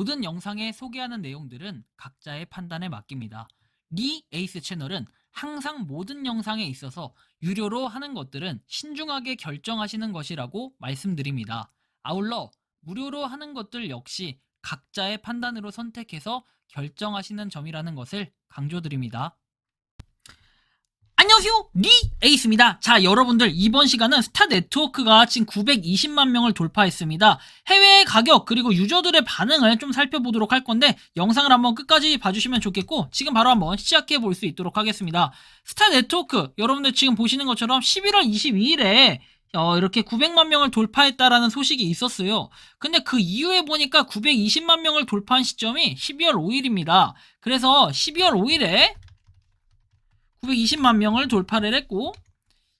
모든 영상에 소개하는 내용들은 각자의 판단에 맡깁니다. 리 에이스 채널은 항상 모든 영상에 있어서 유료로 하는 것들은 신중하게 결정하시는 것이라고 말씀드립니다. 아울러 무료로 하는 것들 역시 각자의 판단으로 선택해서 결정하시는 점이라는 것을 강조드립니다. 안녕하세요, 리 에이스입니다. 자, 여러분들, 이번 시간은 스타 네트워크가 지금 920만 명을 돌파했습니다. 해외 가격 그리고 유저들의 반응을 좀 살펴보도록 할 건데 영상을 한번 끝까지 봐주시면 좋겠고, 지금 바로 한번 시작해 볼 수 있도록 하겠습니다. 스타 네트워크, 여러분들 지금 보시는 것처럼 11월 22일에 이렇게 900만 명을 돌파했다라는 소식이 있었어요. 근데 그 이후에 보니까 920만 명을 돌파한 시점이 12월 5일입니다. 그래서 12월 5일에 920만 명을 돌파를 했고,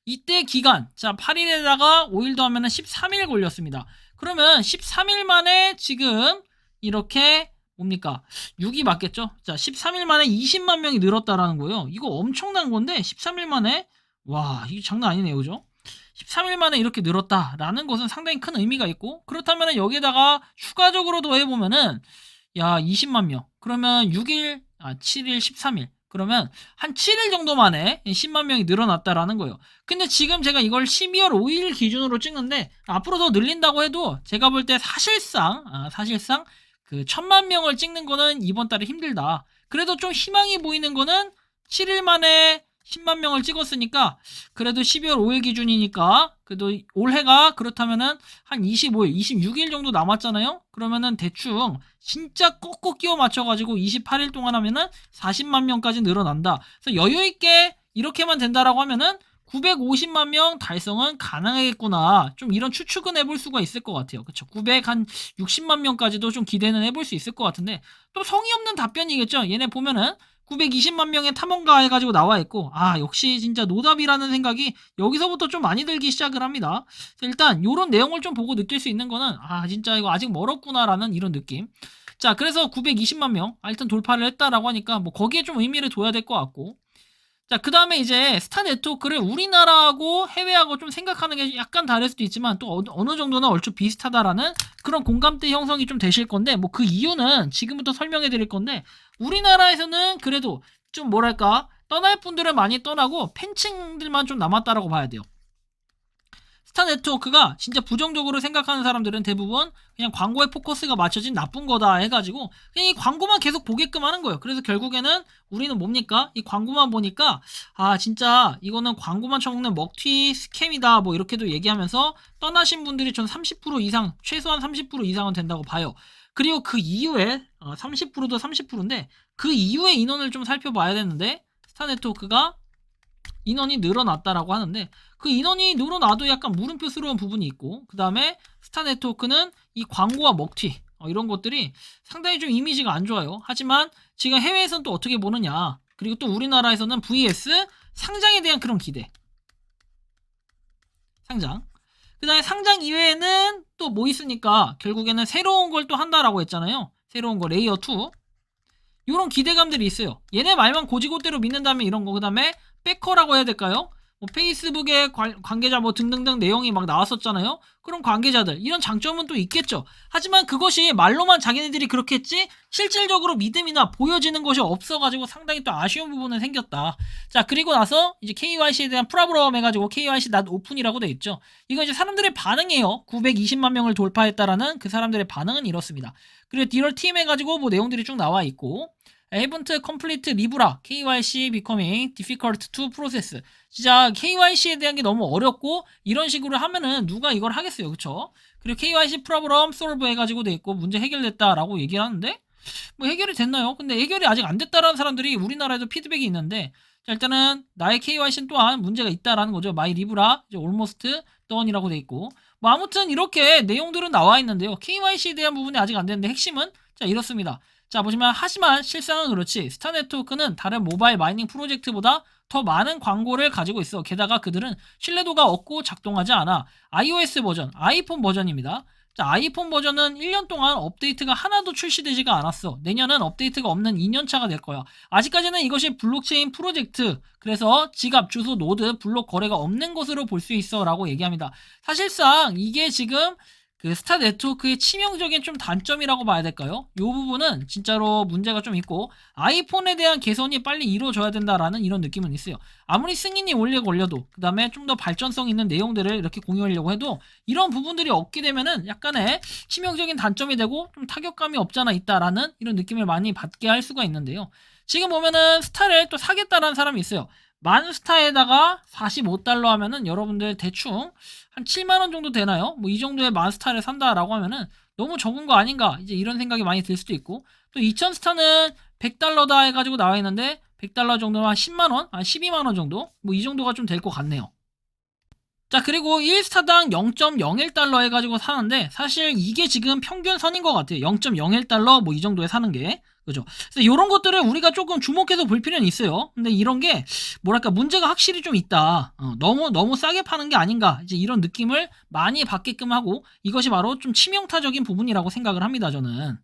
이때 기간, 자 8일에다가 5일 더하면 13일 걸렸습니다. 그러면 13일 만에 지금 이렇게 뭡니까? 6이 맞겠죠? 자 13일 만에 20만 명이 늘었다라는 거예요. 이거 엄청난 건데 13일 만에, 와 이게 장난 아니네요, 그죠? 13일 만에 이렇게 늘었다라는 것은 상당히 큰 의미가 있고, 그렇다면 여기에다가 추가적으로 더해보면은 야 20만 명, 그러면 6일, 7일, 13일, 그러면 한 7일 정도 만에 10만 명이 늘어났다라는 거예요. 근데 지금 제가 이걸 12월 5일 기준으로 찍는데 앞으로 더 늘린다고 해도 제가 볼 때 사실상 그 1000만 명을 찍는 거는 이번 달에 힘들다. 그래도 좀 희망이 보이는 거는 7일 만에 10만 명을 찍었으니까, 그래도 12월 5일 기준이니까 그래도 올해가 그렇다면은 한 25일, 26일 정도 남았잖아요. 그러면은 대충 진짜 꼭꼭 끼워 맞춰가지고 28일 동안 하면은 40만 명까지 늘어난다. 그래서 여유 있게 이렇게만 된다라고 하면은 950만 명 달성은 가능하겠구나. 좀 이런 추측은 해볼 수가 있을 것 같아요. 그쵸? 960만 명까지도 좀 기대는 해볼 수 있을 것 같은데, 또 성의 없는 답변이겠죠. 얘네 보면은 920만 명의 탐험가 해가지고 나와 있고, 역시 진짜 노답이라는 생각이 여기서부터 좀 많이 들기 시작을 합니다. 일단 요런 내용을 좀 보고 느낄 수 있는 거는 진짜 이거 아직 멀었구나라는 이런 느낌. 자, 그래서 920만 명 일단 돌파를 했다라고 하니까 뭐 거기에 좀 의미를 둬야 될 것 같고, 자, 그 다음에 이제 스타 네트워크를 우리나라하고 해외하고 좀 생각하는 게 약간 다를 수도 있지만 또 어느 정도는 얼추 비슷하다라는 그런 공감대 형성이 좀 되실 건데, 뭐 그 이유는 지금부터 설명해 드릴 건데, 우리나라에서는 그래도 좀 뭐랄까 떠날 분들은 많이 떠나고 팬층들만 좀 남았다라고 봐야 돼요. 스타 네트워크가 진짜 부정적으로 생각하는 사람들은 대부분 그냥 광고에 포커스가 맞춰진 나쁜 거다 해가지고 그냥 이 광고만 계속 보게끔 하는 거예요. 그래서 결국에는 우리는 뭡니까? 이 광고만 보니까 진짜 이거는 광고만 쳐먹는 먹튀 스캠이다 뭐 이렇게도 얘기하면서 떠나신 분들이 전 30% 이상, 최소한 30% 이상은 된다고 봐요. 그리고 그 이후에 30%도 30%인데 그 이후에 인원을 좀 살펴봐야 되는데, 스타 네트워크가 인원이 늘어났다라고 하는데 그 인원이 늘어나도 약간 물음표스러운 부분이 있고, 그 다음에 스타 네트워크는 이 광고와 먹튀 이런 것들이 상당히 좀 이미지가 안 좋아요. 하지만 지금 해외에서는 또 어떻게 보느냐, 그리고 또 우리나라에서는 vs 상장에 대한 그런 기대, 상장, 그 다음에 상장 이외에는 또 뭐 있으니까 결국에는 새로운 걸 또 한다라고 했잖아요. 새로운 거 레이어 2, 이런 기대감들이 있어요. 얘네 말만 고지고대로 믿는다면 이런 거, 그 다음에 백커라고 해야 될까요? 뭐 페이스북의 관계자 뭐 등등등 내용이 막 나왔었잖아요. 그런 관계자들, 이런 장점은 또 있겠죠. 하지만 그것이 말로만 자기네들이 그렇게 했지 실질적으로 믿음이나 보여지는 것이 없어가지고 상당히 또 아쉬운 부분은 생겼다. 자, 그리고 나서 이제 KYC에 대한 프라브럼 해가지고 KYC not open이라고 돼 있죠. 이거 이제 사람들의 반응이에요. 920만 명을 돌파했다라는 그 사람들의 반응은 이렇습니다. 그리고 디럴 팀 해가지고 뭐 내용들이 쭉 나와 있고, Haven't complete Libra KYC becoming difficult to process. 진짜 KYC에 대한 게 너무 어렵고 이런 식으로 하면은 누가 이걸 하겠어요, 그쵸? 그리고 KYC problem solve 해가지고 돼 있고 문제 해결됐다라고 얘기를 하는데, 뭐 해결이 됐나요? 근데 해결이 아직 안 됐다라는 사람들이 우리나라에도 피드백이 있는데, 자, 일단은 나의 KYC는 또한 문제가 있다라는 거죠. My Libra 이제 almost done이라고 돼 있고, 뭐 아무튼 이렇게 내용들은 나와 있는데요. KYC에 대한 부분이 아직 안 됐는데 핵심은 자 이렇습니다. 자, 보시면 하지만 실상은 그렇지 스타 네트워크는 다른 모바일 마이닝 프로젝트보다 더 많은 광고를 가지고 있어. 게다가 그들은 신뢰도가 없고 작동하지 않아. iOS 버전, 아이폰 버전입니다. 자, 아이폰 버전은 1년 동안 업데이트가 하나도 출시되지가 않았어. 내년은 업데이트가 없는 2년차가 될 거야. 아직까지는 이것이 블록체인 프로젝트, 그래서 지갑, 주소, 노드, 블록 거래가 없는 것으로 볼 수 있어 라고 얘기합니다. 사실상 이게 지금 그 스타 네트워크의 치명적인 좀 단점이라고 봐야 될까요? 이 부분은 진짜로 문제가 좀 있고 아이폰에 대한 개선이 빨리 이루어져야 된다라는 이런 느낌은 있어요. 아무리 승인이 올려도 그 다음에 좀 더 발전성 있는 내용들을 이렇게 공유하려고 해도 이런 부분들이 없게 되면은 약간의 치명적인 단점이 되고 좀 타격감이 없잖아 있다라는 이런 느낌을 많이 받게 할 수가 있는데요. 지금 보면은 스타를 또 사겠다라는 사람이 있어요. 만 스타에다가 45달러 하면은 여러분들 대충 한 7만원 정도 되나요? 뭐 이 정도의 만 스타를 산다라고 하면은 너무 적은 거 아닌가? 이제 이런 생각이 많이 들 수도 있고, 또 2000 스타는 100달러다 해가지고 나와 있는데 100달러 정도면 한 10만원, 한 12만원 정도? 뭐 이 정도가 좀 될 것 같네요. 자, 그리고 1스타당 0.01달러 해가지고 사는데 사실 이게 지금 평균선인 것 같아요. 0.01달러 뭐 이 정도에 사는 게. 그죠? 그래서 이런 것들을 우리가 조금 주목해서 볼 필요는 있어요. 근데 이런 게 뭐랄까 문제가 확실히 좀 있다. 너무 싸게 파는 게 아닌가. 이제 이런 느낌을 많이 받게끔 하고 이것이 바로 좀 치명타적인 부분이라고 생각을 합니다, 저는.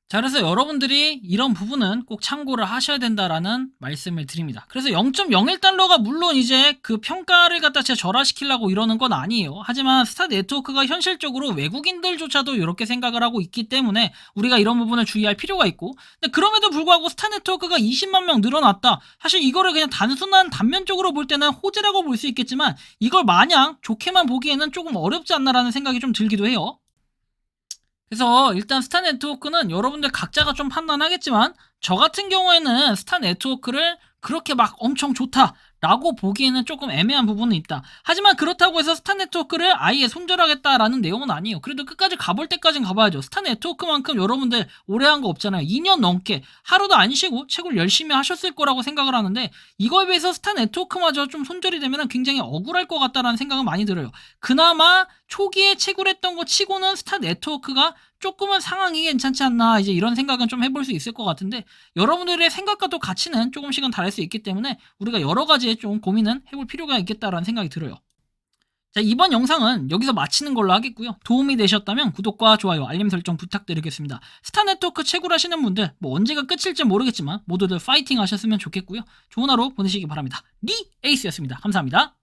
자, 그래서 여러분들이 이런 부분은 꼭 참고를 하셔야 된다라는 말씀을 드립니다. 그래서 0.01달러가 물론 이제 그 평가를 갖다 제가 절하시키려고 이러는 건 아니에요. 하지만 스타 네트워크가 현실적으로 외국인들조차도 이렇게 생각을 하고 있기 때문에 우리가 이런 부분을 주의할 필요가 있고, 근데 그럼에도 불구하고 스타 네트워크가 20만 명 늘어났다. 사실 이거를 그냥 단순한 단면적으로 볼 때는 호재라고 볼 수 있겠지만 이걸 마냥 좋게만 보기에는 조금 어렵지 않나라는 생각이 좀 들기도 해요. 그래서 일단 스타 네트워크는 여러분들 각자가 좀 판단하겠지만 저 같은 경우에는 스타 네트워크를 그렇게 막 엄청 좋다라고 보기에는 조금 애매한 부분은 있다. 하지만 그렇다고 해서 스타 네트워크를 아예 손절하겠다라는 내용은 아니에요. 그래도 끝까지 가볼 때까지는 가봐야죠. 스타 네트워크만큼 여러분들 오래 한 거 없잖아요. 2년 넘게 하루도 안 쉬고 채굴 열심히 하셨을 거라고 생각을 하는데 이거에 비해서 스타 네트워크마저 좀 손절이 되면 굉장히 억울할 것 같다라는 생각은 많이 들어요. 그나마 초기에 채굴했던 거 치고는 스타 네트워크가 조금은 상황이 괜찮지 않나, 이제 이런 생각은 좀 해볼 수 있을 것 같은데 여러분들의 생각과 또 가치는 조금씩은 다를 수 있기 때문에 우리가 여러 가지에 좀 고민은 해볼 필요가 있겠다라는 생각이 들어요. 자, 이번 영상은 여기서 마치는 걸로 하겠고요. 도움이 되셨다면 구독과 좋아요, 알림 설정 부탁드리겠습니다. 스타 네트워크 채굴하시는 분들 뭐 언제가 끝일지 모르겠지만 모두들 파이팅 하셨으면 좋겠고요. 좋은 하루 보내시기 바랍니다. 리 에이스였습니다. 감사합니다.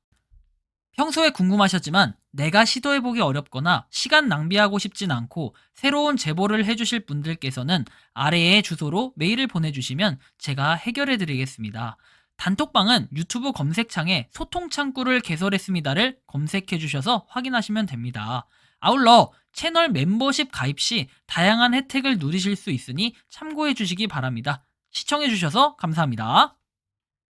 평소에 궁금하셨지만 내가 시도해보기 어렵거나 시간 낭비하고 싶진 않고 새로운 제보를 해주실 분들께서는 아래의 주소로 메일을 보내주시면 제가 해결해드리겠습니다. 단톡방은 유튜브 검색창에 소통창구를 개설했습니다를 검색해주셔서 확인하시면 됩니다. 아울러 채널 멤버십 가입 시 다양한 혜택을 누리실 수 있으니 참고해주시기 바랍니다. 시청해주셔서 감사합니다.